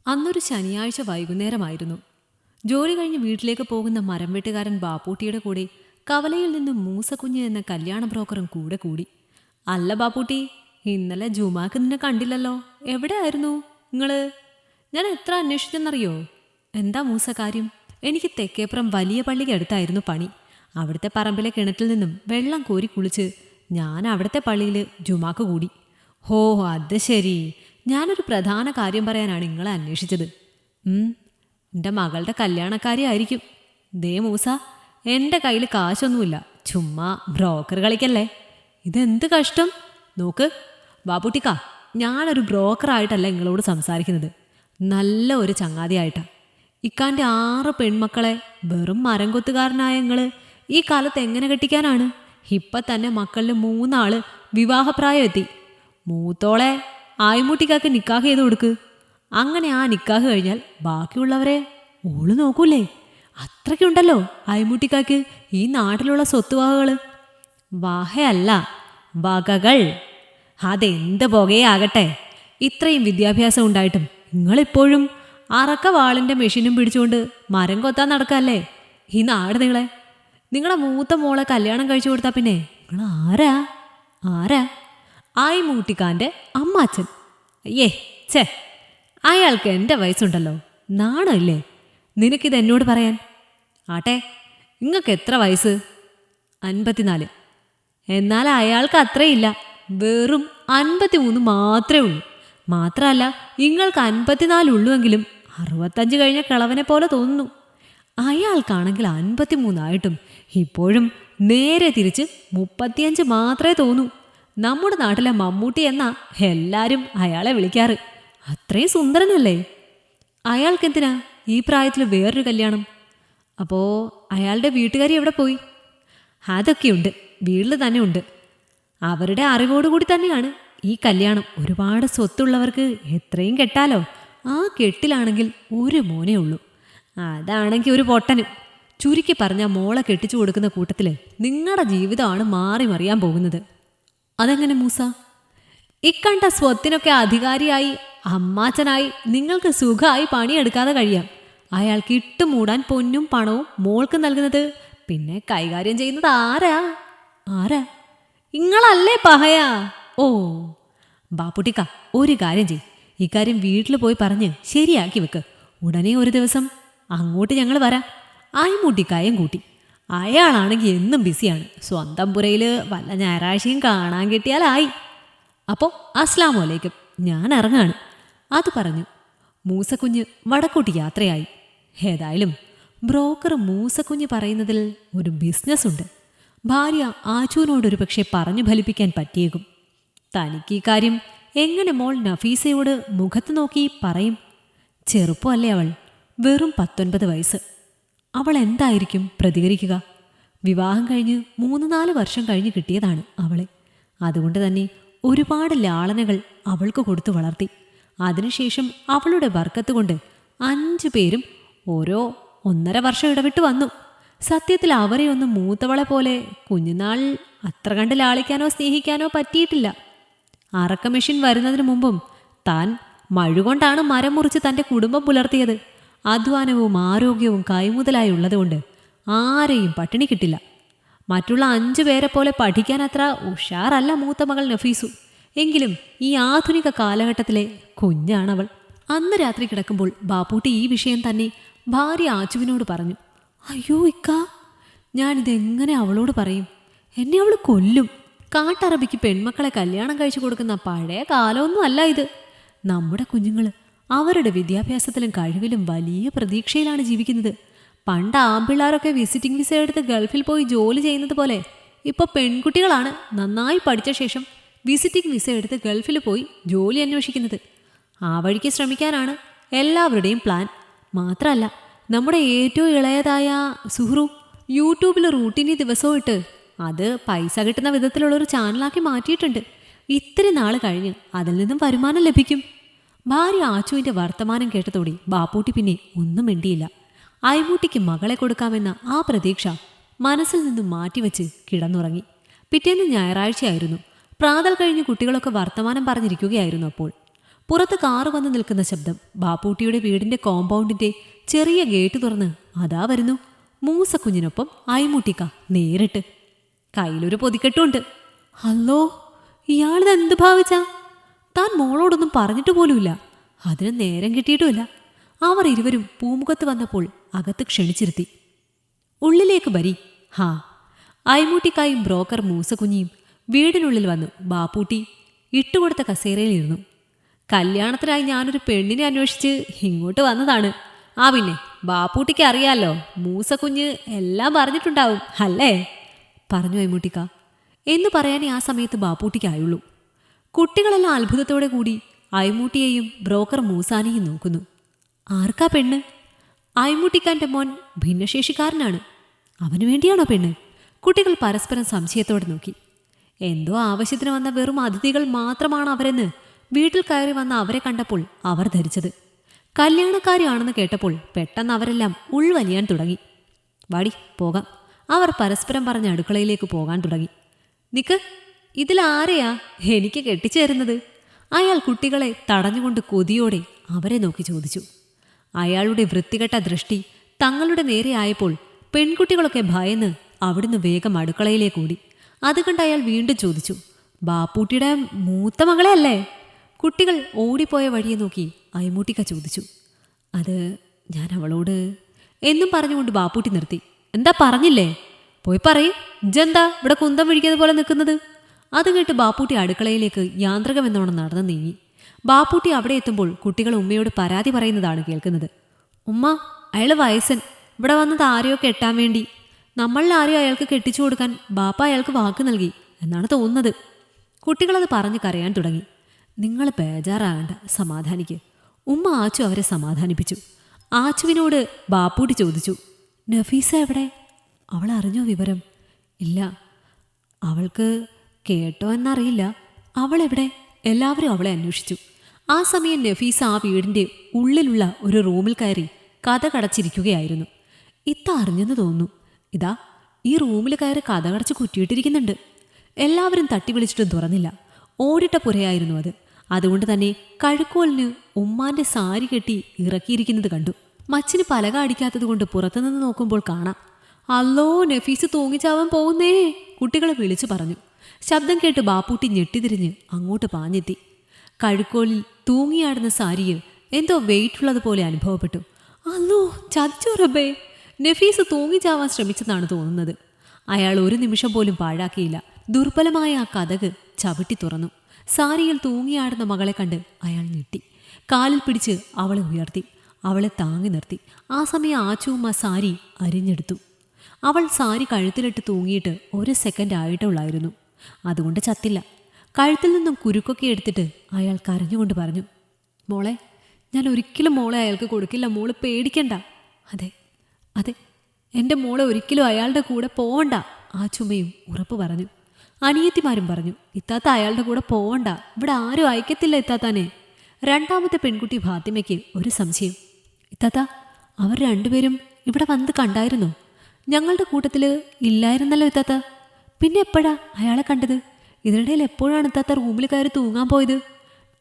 അന്നൊരു ശനിയാഴ്ച വൈകുന്നേരമായിരുന്നു. ജോലി കഴിഞ്ഞ് വീട്ടിലേക്ക് പോകുന്ന മരം വെട്ടുകാരൻ ബാപ്പൂട്ടിയുടെ കൂടെ കവലയിൽ നിന്ന് മൂസക്കുഞ്ഞ് എന്ന കല്യാണ ബ്രോക്കറും കൂടെ കൂടി. അല്ല ബാപ്പൂട്ടി, ഇന്നലെ ജുമാക്ക് നിന്നെ കണ്ടില്ലല്ലോ, എവിടെയായിരുന്നു നിങ്ങള്? ഞാൻ എത്ര അന്വേഷിച്ചെന്നറിയോ? എന്താ മൂസ കാര്യം? എനിക്ക് തെക്കേപ്പുറം വലിയ പള്ളിക്ക് അടുത്തായിരുന്നു പണി. അവിടുത്തെ പറമ്പിലെ കിണറ്റിൽ നിന്നും വെള്ളം കോരി കുളിച്ച് ഞാൻ അവിടുത്തെ പള്ളിയിൽ ജുമാക്ക് കൂടി. ഹോ, അത് ശരി. ഞാനൊരു പ്രധാന കാര്യം പറയാനാണ് നിങ്ങളെ അന്വേഷിച്ചത്. എൻ്റെ മകളുടെ കല്യാണക്കാരിയായിരിക്കും. ദേ മൂസ, എൻ്റെ കയ്യിൽ കാശൊന്നുമില്ല, ചുമ്മാ ബ്രോക്കർ കളിക്കല്ലേ. ഇതെന്ത് കഷ്ടം. നോക്ക് ബാപ്പുട്ടിക്ക, ഞാനൊരു ബ്രോക്കറായിട്ടല്ല നിങ്ങളോട് സംസാരിക്കുന്നത്, നല്ല ഒരു ചങ്ങാതിയായിട്ടാണ്. ഇക്കാൻ്റെ 6 പെൺമക്കളെ വെറും മരം കൊത്തുകാരനായ നിങ്ങൾ ഈ കാലത്ത് എങ്ങനെ കെട്ടിക്കാനാണ്? ഇപ്പം തന്നെ മക്കളിൽ 3 ആള് വിവാഹപ്രായം എത്തി. മൂത്തോളെ ആയിമൂട്ടിക്കാക്ക് നിക്കാഹ് ചെയ്ത് കൊടുക്ക്. അങ്ങനെ ആ നിക്കാഹ് കഴിഞ്ഞാൽ ബാക്കിയുള്ളവരെ ഓള് നോക്കൂലേ? അത്രയ്ക്കുണ്ടല്ലോ ആയിമൂട്ടിക്കാക്ക് ഈ നാട്ടിലുള്ള സ്വത്തുവകകൾ. വാഹയല്ല, വകകൾ. അതെന്ത് പുകയേ ആകട്ടെ. ഇത്രയും വിദ്യാഭ്യാസം ഉണ്ടായിട്ടും നിങ്ങളിപ്പോഴും അറക്കവാളിൻ്റെ മെഷീനും പിടിച്ചുകൊണ്ട് മരം കൊത്താൻ നടക്കല്ലേ ഈ നാട് നിങ്ങളെ മൂത്ത മോളെ കല്യാണം കഴിച്ചു കൊടുത്താൽ പിന്നെ നിങ്ങൾ ആരാ? ആയിമൂട്ടിക്കാൻ്റെ അമ്മാച്ചൻ. അയ്യേ ഛേ, അയാൾക്ക് എൻ്റെ വയസ്സുണ്ടല്ലോ, നാണമില്ലേ നിനക്കിത് എന്നോട് പറയാൻ? ആട്ടെ, നിങ്ങൾക്ക് എത്ര വയസ്സ്? 54. എന്നാൽ അയാൾക്ക് അത്രയില്ല, വെറും 53 മാത്രമേ ഉള്ളൂ. മാത്രമല്ല, നിങ്ങൾക്ക് 54 ഉള്ളുവെങ്കിലും 65 കഴിഞ്ഞ കിളവനെ പോലെ തോന്നുന്നു. അയാൾക്കാണെങ്കിൽ 53 ആയിട്ടും ഇപ്പോഴും നേരെ തിരിച്ച് 35 മാത്രമേ തോന്നൂ. നമ്മുടെ നാട്ടിലെ മമ്മൂട്ടി എന്നാ എല്ലാവരും അയാളെ വിളിക്കാറ്. അത്രയും സുന്ദരനല്ലേ? അയാൾക്കെന്തിനാ ഈ പ്രായത്തിൽ വേറൊരു കല്യാണം? അപ്പോൾ അയാളുടെ വീട്ടുകാരി എവിടെ പോയി? അതൊക്കെയുണ്ട്, വീട്ടിൽ തന്നെ ഉണ്ട്. അവരുടെ അറിവോടുകൂടി തന്നെയാണ് ഈ കല്യാണം. ഒരുപാട് സ്വത്തുള്ളവർക്ക് എത്രയും കെട്ടാലോ. ആ കെട്ടിലാണെങ്കിൽ ഒരു മോനേ ഉള്ളൂ, അതാണെങ്കിൽ ഒരു പൊട്ടനും. ചുരുക്കി പറഞ്ഞാൽ മോളെ കെട്ടിച്ചു കൊടുക്കുന്ന കൂട്ടത്തിൽ നിങ്ങളുടെ ജീവിതമാണ് മാറി മറിയാൻ പോകുന്നത്. അതെങ്ങനെ മൂസ? ഇക്കണ്ട സ്വത്തിനൊക്കെ അധികാരിയായി അമ്മാച്ചനായി നിങ്ങൾക്ക് സുഖമായി പണിയെടുക്കാതെ കഴിയാം. അയാൾക്ക് ഇട്ടുമൂടാൻ പൊന്നും പണവും മോൾക്ക് നൽകുന്നത് പിന്നെ കൈകാര്യം ചെയ്യുന്നത് ആരാ? ഇങ്ങളല്ലേ പഹയാ? ഓ ബാപ്പുട്ടിക്ക, ഒരു കാര്യം ചെയ്, ഇക്കാര്യം വീട്ടിൽ പോയി പറഞ്ഞ് ശരിയാക്കി വെക്ക്. ഉടനെ ഒരു ദിവസം അങ്ങോട്ട് ഞങ്ങൾ വരാം, ആയിമൂട്ടിക്കായും കൂട്ടി. അയാളാണെങ്കിൽ എന്നും ബിസിയാണ്. സ്വന്തം പുരയിൽ വല്ല ഞായറാഴ്ചയും കാണാൻ കിട്ടിയാലായി. അപ്പോൾ അസ്സലാമു അലൈക്കും, ഞാൻ ഇറങ്ങാണ്. അത് പറഞ്ഞു മൂസക്കുഞ്ഞ് വടക്കോട്ട് യാത്രയായി. ഏതായാലും ബ്രോക്കർ മൂസക്കുഞ്ഞ് പറയുന്നതിൽ ഒരു ബിസിനസ് ഉണ്ട്. ഭാര്യ ആച്ചുവിനോടൊരു പക്ഷേ പറഞ്ഞു ഫലിപ്പിക്കാൻ പറ്റിയേക്കും. തനിക്ക് ഈ കാര്യം എങ്ങനെ മോൾ നഫീസയോട് മുഖത്ത് നോക്കി പറയും? ചെറുപ്പമല്ലേ അവൾ, വെറും 19 വയസ്സ്. അവൾ എന്തായിരിക്കും പ്രതികരിക്കുക? വിവാഹം കഴിഞ്ഞ് 3-4 വർഷം കഴിഞ്ഞ് കിട്ടിയതാണ് അവളെ. അതുകൊണ്ട് തന്നെ ഒരുപാട് ലാളനകൾ അവൾക്ക് കൊടുത്തു വളർത്തി. അതിനുശേഷം അവളുടെ ബർക്കത്ത് കൊണ്ട് 5 പേരും ഓരോ 1.5 വർഷം ഇടവിട്ട് വന്നു. സത്യത്തിൽ അവരെയൊന്നും മൂത്തവളെ പോലെ കുഞ്ഞുനാളിൽ അത്ര കണ്ട് ലാളിക്കാനോ സ്നേഹിക്കാനോ പറ്റിയിട്ടില്ല. അറക്ക മെഷീൻ വരുന്നതിന് മുമ്പും താൻ മഴുകൊണ്ടാണ് മരം മുറിച്ച് തൻ്റെ കുടുംബം പുലർത്തിയത്. അധ്വാനവും ആരോഗ്യവും കൈമുതലായി ഉള്ളതുകൊണ്ട് ആരെയും പട്ടിണി കിട്ടില്ല. മറ്റുള്ള 5 പേരെ പോലെ പഠിക്കാൻ അത്ര ഉഷാറല്ല മൂത്ത മകൾ നഫീസു. എങ്കിലും ഈ ആധുനിക കാലഘട്ടത്തിലെ കുഞ്ഞാണവൾ. അന്ന് രാത്രി കിടക്കുമ്പോൾ ബാപ്പൂട്ടി ഈ വിഷയം തന്നെ ഭാര്യ ആച്ചുവിനോട് പറഞ്ഞു. അയ്യോ ഇക്ക, ഞാനിതെങ്ങനെ അവളോട് പറയും? എന്നെ അവൾ കൊല്ലും. കാട്ടറബിക്ക് പെൺമക്കളെ കല്യാണം കഴിച്ചു കൊടുക്കുന്ന പഴയ കാലമൊന്നും അല്ല ഇത്. നമ്മുടെ കുഞ്ഞുങ്ങൾ അവരുടെ വിദ്യാഭ്യാസത്തിലും കഴിവിലും വലിയ പ്രതീക്ഷയിലാണ് ജീവിക്കുന്നത്. പണ്ട് ആമ്പിള്ളാരൊക്കെ വിസിറ്റിംഗ് വിസ എടുത്ത് ഗൾഫിൽ പോയി ജോലി ചെയ്യുന്നത് പോലെ ഇപ്പോൾ പെൺകുട്ടികളാണ് നന്നായി പഠിച്ച ശേഷം വിസിറ്റിംഗ് വിസ എടുത്ത് ഗൾഫിൽ പോയി ജോലി അന്വേഷിക്കുന്നത്. ആ വഴിക്ക് ശ്രമിക്കാനാണ് എല്ലാവരുടെയും പ്ലാൻ. മാത്രമല്ല, നമ്മുടെ ഏറ്റവും ഇളയതായ സുഹ്റു യൂട്യൂബിൽ റൂട്ടിനി ദിവസവും ഇട്ട് അത് പൈസ കിട്ടുന്ന വിധത്തിലുള്ളൊരു ചാനലാക്കി മാറ്റിയിട്ടുണ്ട്. ഇത്തിരി നാൾ കഴിഞ്ഞ് അതിൽ നിന്നും വരുമാനം ലഭിക്കും. ഭാര്യ ആച്ചുവിൻ്റെ വർത്തമാനം കേട്ടതോടെ ബാപ്പൂട്ടി പിന്നെ ഒന്നും മിണ്ടിയില്ല. ആയിമൂട്ടിക്ക് മകളെ കൊടുക്കാമെന്ന ആ പ്രതീക്ഷ മനസ്സിൽ നിന്നും മാറ്റിവെച്ച് കിടന്നുറങ്ങി. പിറ്റേന്ന് ഞായറാഴ്ചയായിരുന്നു. പ്രാതൽ കഴിഞ്ഞ് കുട്ടികളൊക്കെ വർത്തമാനം പറഞ്ഞിരിക്കുകയായിരുന്നു. അപ്പോൾ പുറത്ത് കാറ് വന്ന് നിൽക്കുന്ന ശബ്ദം. ബാപ്പൂട്ടിയുടെ വീടിന്റെ കോമ്പൗണ്ടിന്റെ ചെറിയ ഗേറ്റ് തുറന്ന് അതാ വരുന്നു മൂസക്കുഞ്ഞിനൊപ്പം അയ്മൂട്ടിക്ക നേരിട്ട്. കയ്യിലൊരു പൊതിക്കെട്ടുമുണ്ട്. അല്ലോ, ഇയാളിത് എന്ത് ഭാവിച്ചാ? താൻ മോളോടൊന്നും പറഞ്ഞിട്ട് പോലുമില്ല. അതിന് നേരം കിട്ടിയിട്ടുമില്ല. അവർ ഇരുവരും പൂമുഖത്ത് വന്നപ്പോൾ അകത്ത് ക്ഷണിച്ചിരുത്തി. ഉള്ളിലേക്ക് വരി. ഹാ. അയ്മൂട്ടിക്കായും ബ്രോക്കർ മൂസക്കുഞ്ഞിയും വീടിനുള്ളിൽ വന്നു. ബാപ്പൂട്ടി ഇട്ടുകൊടുത്ത കസേരയിലിരുന്നു. കല്യാണത്തിനായി ഞാനൊരു പെണ്ണിനെ അന്വേഷിച്ച് ഇങ്ങോട്ട് വന്നതാണ്. ആ പിന്നെ ബാപ്പൂട്ടിക്ക് അറിയാലോ, മൂസക്കുഞ്ഞ് എല്ലാം പറഞ്ഞിട്ടുണ്ടാവും അല്ലേ, പറഞ്ഞു അയ്മൂട്ടിക്ക. എന്ന് പറയാനേ ആ സമയത്ത് ബാപ്പൂട്ടിക്കായുള്ളൂ. കുട്ടികളെല്ലാം അത്ഭുതത്തോടെ കൂടി അയ്മൂട്ടിയെയും ബ്രോക്കർ മൂസാനെയും നോക്കുന്നു. ആർക്കാ പെണ്ണ്? അയ്മൂട്ടിക്കാൻ്റെ മോൻ ഭിന്നശേഷിക്കാരനാണ്. അവന് വേണ്ടിയാണോ പെണ്ണ്? കുട്ടികൾ പരസ്പരം സംശയത്തോടെ നോക്കി. എന്തോ ആവശ്യത്തിന് വന്ന വെറും അതിഥികൾ മാത്രമാണ് അവരെന്ന് വീട്ടിൽ കയറി വന്ന അവരെ കണ്ടപ്പോൾ അവർ ധരിച്ചത്. കല്യാണക്കാരിയാണെന്ന് കേട്ടപ്പോൾ പെട്ടെന്ന് അവരെല്ലാം ഉൾവലിയാൻ തുടങ്ങി. വാടി പോകാം, അവർ പരസ്പരം പറഞ്ഞ് അടുക്കളയിലേക്ക് പോകാൻ തുടങ്ങി. നിക്ക്, ഇതിലാരെയാ എനിക്ക് കെട്ടിച്ചേരുന്നത്? അയാൾ കുട്ടികളെ തടഞ്ഞുകൊണ്ട് കൊതിയോടെ അവരെ നോക്കി ചോദിച്ചു. അയാളുടെ വൃത്തികെട്ട ദൃഷ്ടി തങ്ങളുടെ നേരെ ആയപ്പോൾ പെൺകുട്ടികളൊക്കെ ഭയന്ന് അവിടുന്ന് വേഗം അടുക്കളയിലേക്ക് ഓടി. അത് കണ്ട് അയാൾ വീണ്ടും ചോദിച്ചു, ബാപ്പൂട്ടിയുടെ മൂത്ത മകളെ അല്ലേ? കുട്ടികൾ ഓടിപ്പോയ വഴിയെ നോക്കി അയ്മൂട്ടിക്ക ചോദിച്ചു. അത് ഞാൻ അവളോട് എന്നും പറഞ്ഞുകൊണ്ട് ബാപ്പൂട്ടി നിർത്തി. എന്താ പറഞ്ഞില്ലേ? പോയി പറയും. ഇജെന്താ ഇവിടെ കുന്തം വിഴിക്കുന്നത് പോലെ നിൽക്കുന്നത്? അത് കേട്ട് ബാപ്പൂട്ടി അടുക്കളയിലേക്ക് യാന്ത്രികമെന്നോണം നടന്നു നീങ്ങി. ബാപ്പൂട്ടി അവിടെ എത്തുമ്പോൾ കുട്ടികൾ ഉമ്മയോട് പരാതി പറയുന്നതാണ് കേൾക്കുന്നത്. ഉമ്മ, അയാൾ വയസ്സൻ, ഇവിടെ വന്നത് ആരെയോ കെട്ടാൻ വേണ്ടി. നമ്മളിൽ ആരെയോ അയാൾക്ക് കെട്ടിച്ചു കൊടുക്കാൻ ബാപ്പ അയാൾക്ക് വാക്ക് നൽകി എന്നാണ് തോന്നുന്നത്. കുട്ടികളത് പറഞ്ഞ് കരയാൻ തുടങ്ങി. നിങ്ങൾ ബേജാറാകണ്ട, സമാധാനിക്ക്. ഉമ്മ ആച്ചു അവരെ സമാധാനിപ്പിച്ചു. ആച്ചുവിനോട് ബാപ്പൂട്ടി ചോദിച്ചു, നഫീസ എവിടെ? അവൾ അറിഞ്ഞോ വിവരം? ഇല്ല. അവൾക്ക് കേട്ടോ എന്നറിയില്ല. അവളെവിടെ? എല്ലാവരും അവളെ അന്വേഷിച്ചു. ആ സമയം നഫീസ ആ വീടിൻ്റെ ഉള്ളിലുള്ള ഒരു റൂമിൽ കയറി കഥ കടച്ചിരിക്കുകയായിരുന്നു. ഇത്ത അറിഞ്ഞെന്ന് തോന്നുന്നു. ഇതാ ഈ റൂമിൽ കയറി കഥ കടച്ച് കുറ്റിയിട്ടിരിക്കുന്നുണ്ട്. എല്ലാവരും തട്ടി വിളിച്ചിട്ടും തുറന്നില്ല. ഓടിട്ട പുരയായിരുന്നു അത്. അതുകൊണ്ട് തന്നെ കഴുക്കോലിന് ഉമ്മാന്റെ സാരി കെട്ടി ഇറക്കിയിരിക്കുന്നത് കണ്ടു. മച്ചിന് പലക അടിക്കാത്തത് കൊണ്ട് പുറത്തുനിന്ന് നോക്കുമ്പോൾ കാണാം. അല്ലോ, നഫീസ് തൂങ്ങിച്ചാവാൻ പോകുന്നേ, കുട്ടികളെ വിളിച്ചു പറഞ്ഞു. ശബ്ദം കേട്ട് ബാപ്പൂട്ടി ഞെട്ടിതിരിഞ്ഞ് അങ്ങോട്ട് പാഞ്ഞെത്തി. കഴുക്കോലിൽ തൂങ്ങിയാടുന്ന സാരിയിൽ എന്തോ വെയിറ്റുള്ളതുപോലെ അനുഭവപ്പെട്ടു. അല്ലോ, ചതിച്ചു റബ്ബേ! നഫീസ് തൂങ്ങിച്ചാവാൻ ശ്രമിച്ചെന്നാണ് തോന്നുന്നത്. അയാൾ ഒരു നിമിഷം പോലും പാഴാക്കിയില്ല. ദുർബലമായ ആ കതക് ചവിട്ടി തുറന്നു. സാരിയിൽ തൂങ്ങിയാടുന്ന മകളെ കണ്ട് അയാൾ ഞെട്ടി. കാലിൽ പിടിച്ച് അവളെ ഉയർത്തി. അവളെ താങ്ങി നിർത്തി. ആ സമയം ആച്ചുമ്മ സാരി അരിഞ്ഞെടുത്തു. അവൾ സാരി കഴുത്തിലിട്ട് തൂങ്ങിയിട്ട് 1 സെക്കൻഡ് ആയിട്ടുള്ളായിരുന്നു. അതുകൊണ്ട് ചത്തില്ല. കഴുത്തിൽ നിന്നും കുരുക്കൊക്കെ എടുത്തിട്ട് അയാൾ കരഞ്ഞുകൊണ്ട് പറഞ്ഞു, മോളെ, ഞാൻ ഒരിക്കലും മോളെ അയാൾക്ക് കൊടുക്കില്ല. മോള് പേടിക്കണ്ട. അതെ അതെ, എൻ്റെ മോളെ ഒരിക്കലും അയാളുടെ കൂടെ പോവണ്ട, ആച്ചുമ്മയും ഉറപ്പ് പറഞ്ഞു. അനിയത്തിമാരും പറഞ്ഞു, ഇത്താത്ത അയാളുടെ കൂടെ പോവണ്ട, ഇവിടെ ആരും അയക്കത്തില്ല ഇത്താത്താനെ. രണ്ടാമത്തെ പെൺകുട്ടി ഫാത്തിമയ്ക്ക് ഒരു സംശയം. ഇത്താത്ത, അവർ രണ്ടുപേരും ഇവിടെ വന്ന് കണ്ടായിരുന്നോ? ഞങ്ങളുടെ കൂട്ടത്തിൽ ഇല്ലായിരുന്നല്ലോ ഇത്താത്ത. പിന്നെ എപ്പോഴാ അയാളെ കണ്ടത്? ഇതിനിടയിൽ എപ്പോഴാണ് ഇത്താത്ത റൂമിൽ കയറി തൂങ്ങാൻ പോയത്?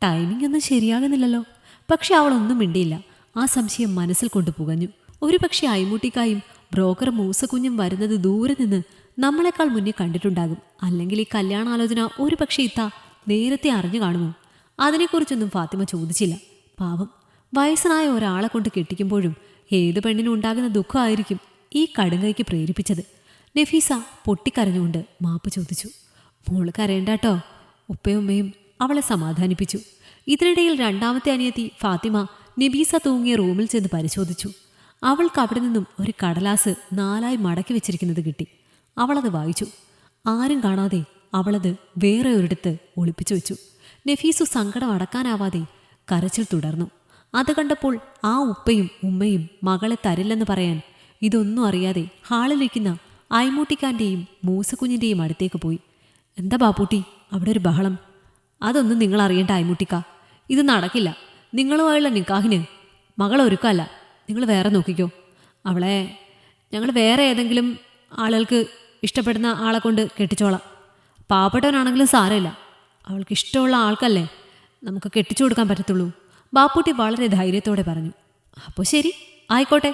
ടൈമിംഗ് ഒന്നും ശരിയാകുന്നില്ലല്ലോ. പക്ഷെ അവളൊന്നും മിണ്ടിയില്ല. ആ സംശയം മനസ്സിൽ കൊണ്ടു പുകഞ്ഞു. ഒരു പക്ഷേ അയ്മൂട്ടിക്കായും ബ്രോക്കർ മൂസക്കുഞ്ഞും വരുന്നത് ദൂരെ നിന്ന് നമ്മളെക്കാൾ മുന്നേ കണ്ടിട്ടുണ്ടാകും. അല്ലെങ്കിൽ ഈ കല്യാണാലോചന ഒരു പക്ഷേ ഇത്ത നേരത്തെ അറിഞ്ഞു കാണുമോ? അതിനെക്കുറിച്ചൊന്നും ഫാത്തിമ ചോദിച്ചില്ല. പാവം, വയസ്സനായ ഒരാളെ കൊണ്ട് കെട്ടിക്കുമ്പോഴും ഏത് പെണ്ണിനും ഉണ്ടാകുന്ന ദുഃഖമായിരിക്കും ഈ കടുങ്കൈക്ക് പ്രേരിപ്പിച്ചത്. നഫീസ പൊട്ടിക്കരഞ്ഞുകൊണ്ട് മാപ്പ് ചോദിച്ചു. മോള് കരയണ്ടാട്ടോ, ഉപ്പയും ഉമ്മയും അവളെ സമാധാനിപ്പിച്ചു. ഇതിനിടയിൽ രണ്ടാമത്തെ അനിയത്തി ഫാത്തിമ നബീസ തൂങ്ങിയ റൂമിൽ ചെന്ന് പരിശോധിച്ചു. അവൾക്ക് അവിടെ നിന്നും ഒരു കടലാസ് 4 മടക്കി വെച്ചിരിക്കുന്നത് കിട്ടി. അവളത് വായിച്ചു. ആരും കാണാതെ അവളത് വേറെ ഒരിടത്ത് ഒളിപ്പിച്ചു വെച്ചു. നഫീസു സങ്കടം അടക്കാനാവാതെ കരച്ചിൽ തുടർന്നു. അത് കണ്ടപ്പോൾ ആ ഉപ്പയും ഉമ്മയും മകളെ തരില്ലെന്ന് പറയാൻ ഇതൊന്നും അറിയാതെ ഹാളിലിരിക്കുന്ന അയ്മൂട്ടിക്കാൻ്റെയും മൂസക്കുഞ്ഞിൻ്റെയും അടുത്തേക്ക് പോയി. എന്താ ബാപ്പൂട്ടി അവിടെ ഒരു ബഹളം? അതൊന്നും നിങ്ങൾ അറിയേണ്ട അയ്മൂട്ടിക്ക, ഇത് നടക്കില്ല. നിങ്ങളുമായുള്ള നിക്കാഹിന് മകൾ ഒരുക്കമല്ല. നിങ്ങൾ വേറെ നോക്കിക്കോ. അവളെ ഞങ്ങൾ വേറെ ഏതെങ്കിലും ആളുകൾക്ക് ഇഷ്ടപ്പെടുന്ന ആളെ കൊണ്ട് കെട്ടിച്ചോളാം. പാവപ്പെട്ടവനാണെങ്കിലും സാരമില്ല. അവൾക്ക് ഇഷ്ടമുള്ള ആൾക്കല്ലേ നമുക്ക് കെട്ടിച്ചു കൊടുക്കാൻ പറ്റത്തുള്ളൂ. ബാപ്പുട്ടി വളരെ ധൈര്യത്തോടെ പറഞ്ഞു. അപ്പോൾ ശരി, ആയിക്കോട്ടെ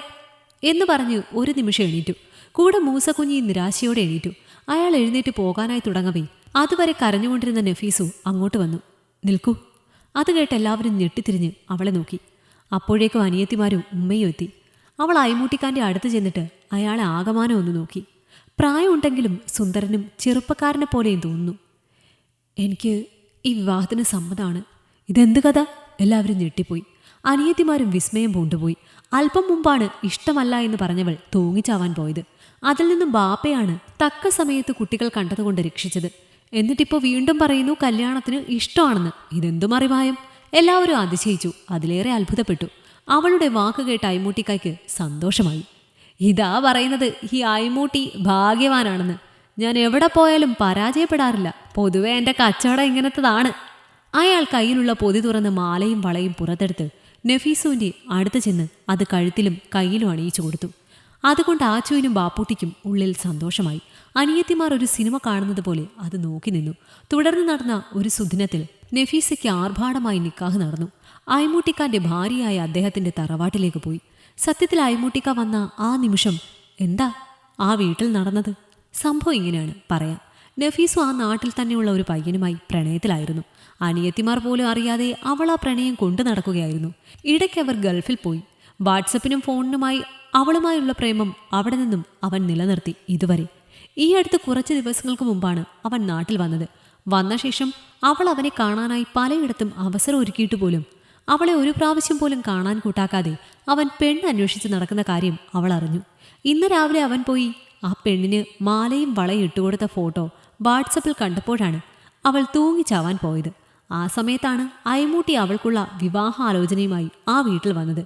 എന്ന് പറഞ്ഞ് ഒരു നിമിഷം എണീറ്റു. കൂടെ മൂസക്കുഞ്ഞി നിരാശയോടെ എണീറ്റു. അയാൾ എഴുന്നേറ്റ് പോകാനായി തുടങ്ങവേ അതുവരെ കരഞ്ഞുകൊണ്ടിരുന്ന നഫീസു അങ്ങോട്ട് വന്നു. നിൽക്കൂ. അത് കേട്ട് എല്ലാവരും ഞെട്ടിത്തിരിഞ്ഞ് അവളെ നോക്കി. അപ്പോഴേക്കും അനിയത്തിമാരും ഉമ്മയും എത്തി. അവൾ അയ്മൂട്ടിക്കാൻ്റെ അടുത്ത് ചെന്നിട്ട് അയാളെ ആകമാനം ഒന്ന് നോക്കി. പ്രായമുണ്ടെങ്കിലും സുന്ദരനും ചെറുപ്പക്കാരനെ പോലെയും തോന്നുന്നു. എനിക്ക് ഈ വിവാഹത്തിന് സമ്മതമാണ്. ഇതെന്ത് കഥ? എല്ലാവരും ഞെട്ടിപ്പോയി. അനിയത്തിമാരും വിസ്മയം പൂണ്ടുപോയി. അല്പം മുമ്പാണ് ഇഷ്ടമല്ല എന്ന് പറഞ്ഞവൾ തൂങ്ങിച്ചാവാൻ പോയത്. അതിൽ നിന്നും ബാപ്പയാണ് തക്ക സമയത്ത് കുട്ടികൾ കണ്ടതുകൊണ്ട് രക്ഷിച്ചത്. എന്നിട്ടിപ്പോൾ വീണ്ടും പറയുന്നു കല്യാണത്തിന് ഇഷ്ടമാണെന്ന്. ഇതെന്തു മറിവായം? എല്ലാവരും അതിശയിച്ചു. അതിലേറെ അത്ഭുതപ്പെട്ടു. അവളുടെ വാക്ക് കേട്ട അയ്മൂട്ടിക്കായ്ക്ക് സന്തോഷമായി. ഇതാ പറയുന്നത്, ഈ അയ്മൂട്ടി ഭാഗ്യവാനാണെന്ന്. ഞാൻ എവിടെ പോയാലും പരാജയപ്പെടാറില്ല. പൊതുവെ എൻ്റെ കച്ചവടം ഇങ്ങനത്തതാണ്. അയാൾ കയ്യിലുള്ള പൊതി തുറന്ന് മാലയും വളയും പുറത്തെടുത്ത് നഫീസുവിൻ്റെ അടുത്ത് ചെന്ന് അത് കഴുത്തിലും കയ്യിലും അണിയിച്ചു കൊടുത്തു. അതുകൊണ്ട് ആച്ചുവിനും ബാപ്പൂട്ടിക്കും ഉള്ളിൽ സന്തോഷമായി. അനിയത്തിമാർ ഒരു സിനിമ കാണുന്നത് പോലെ അത് നോക്കി നിന്നു. തുടർന്ന് നടന്ന ഒരു സുദിനത്തിൽ നഫീസയ്ക്ക് ആർഭാടമായി നിക്കാഹ് നടന്നു. അയ്മൂട്ടിക്കാന്റെ ഭാര്യയായ അദ്ദേഹത്തിന്റെ തറവാട്ടിലേക്ക് പോയി. സത്യത്തിൽ അയ്മൂട്ടിക്ക വന്ന ആ നിമിഷം എന്താ ആ വീട്ടിൽ നടന്നത്? സംഭവം ഇങ്ങനെയാണ് പറയാം. നഫീസു ആ നാട്ടിൽ തന്നെയുള്ള ഒരു പയ്യനുമായി പ്രണയത്തിലായിരുന്നു. അനിയത്തിമാർ പോലും അറിയാതെ അവൾ ആ പ്രണയം കൊണ്ടു നടക്കുകയായിരുന്നു. ഇടയ്ക്ക് അവർ ഗൾഫിൽ പോയി. വാട്സപ്പിനും ഫോണിനുമായി അവളുമായുള്ള പ്രേമം അവിടെ നിന്നും അവൻ നിലനിർത്തി ഇതുവരെ. ഈ അടുത്ത് കുറച്ച് ദിവസങ്ങൾക്ക് മുമ്പാണ് അവൻ നാട്ടിൽ വന്നത്. വന്ന ശേഷം അവൾ അവനെ കാണാനായി പലയിടത്തും അവസരം ഒരുക്കിയിട്ട് പോലും അവളെ ഒരു പ്രാവശ്യം പോലും കാണാൻ കൂട്ടാക്കാതെ അവൻ പെണ്ണ് അന്വേഷിച്ച് നടക്കുന്ന കാര്യം അവൾ അറിഞ്ഞു. ഇന്ന് രാവിലെ അവൻ പോയി ആ പെണ്ണിന് മാലയും വളയും ഇട്ടുകൊടുത്ത ഫോട്ടോ വാട്സപ്പിൽ കണ്ടപ്പോഴാണ് അവൾ തൂങ്ങിച്ചാവാൻ പോയത്. ആ സമയത്താണ് അയ്മൂട്ടി അവൾക്കുള്ള വിവാഹാലോചനയുമായി ആ വീട്ടിൽ വന്നത്.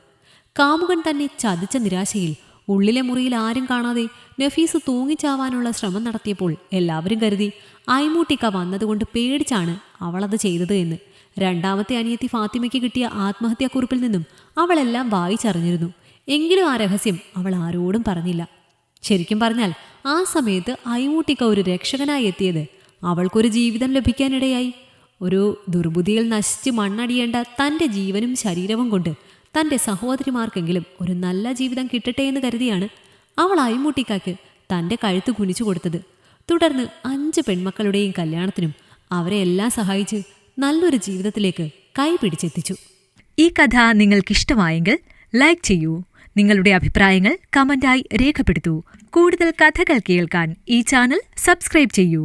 കാമുകൻ തന്നെ ചതിച്ച നിരാശയിൽ ഉള്ളിലെ മുറിയിൽ ആരും കാണാതെ നഫീസ് തൂങ്ങിച്ചാവാനുള്ള ശ്രമം നടത്തിയപ്പോൾ എല്ലാവരും കരുതി അയ്മൂട്ടിക്ക വന്നതുകൊണ്ട് പേടിച്ചാണ് അവളത് ചെയ്തത് എന്ന്. രണ്ടാമത്തെ അനിയത്തി ഫാത്തിമയ്ക്ക് കിട്ടിയ ആത്മഹത്യാക്കുറിപ്പിൽ നിന്നും അവളെല്ലാം വായിച്ചറിഞ്ഞിരുന്നു. എങ്കിലും ആ രഹസ്യം അവൾ ആരോടും പറഞ്ഞില്ല. ശരിക്കും പറഞ്ഞാൽ ആ സമയത്ത് അയ്മൂട്ടിക്ക ഒരു രക്ഷകനായി എത്തിയത് അവൾക്കൊരു ജീവിതം ലഭിക്കാനിടയായി. ഒരു ദുർബുദ്ധിയിൽ നശിച്ച് മണ്ണടിയേണ്ട തൻ്റെ ജീവനും ശരീരവും കൊണ്ട് തൻ്റെ സഹോദരിമാർക്കെങ്കിലും ഒരു നല്ല ജീവിതം കിട്ടട്ടെ എന്ന് കരുതിയാണ് അവൾ അയ്മൂട്ടിക്കാക്ക് തൻ്റെ കഴുത്ത് കുനിച്ചു കൊടുത്തത്. തുടർന്ന് 5 പെൺമക്കളുടെയും കല്യാണത്തിനും അവരെ എല്ലാം സഹായിച്ച് നല്ലൊരു ജീവിതത്തിലേക്ക് കൈപിടിച്ചെത്തിച്ചു. ഈ കഥ നിങ്ങൾക്കിഷ്ടമായെങ്കിൽ ലൈക്ക് ചെയ്യൂ. നിങ്ങളുടെ അഭിപ്രായങ്ങൾ കമന്റായി രേഖപ്പെടുത്തൂ. കൂടുതൽ കഥകൾ കേൾക്കാൻ ഈ ചാനൽ സബ്സ്ക്രൈബ് ചെയ്യൂ.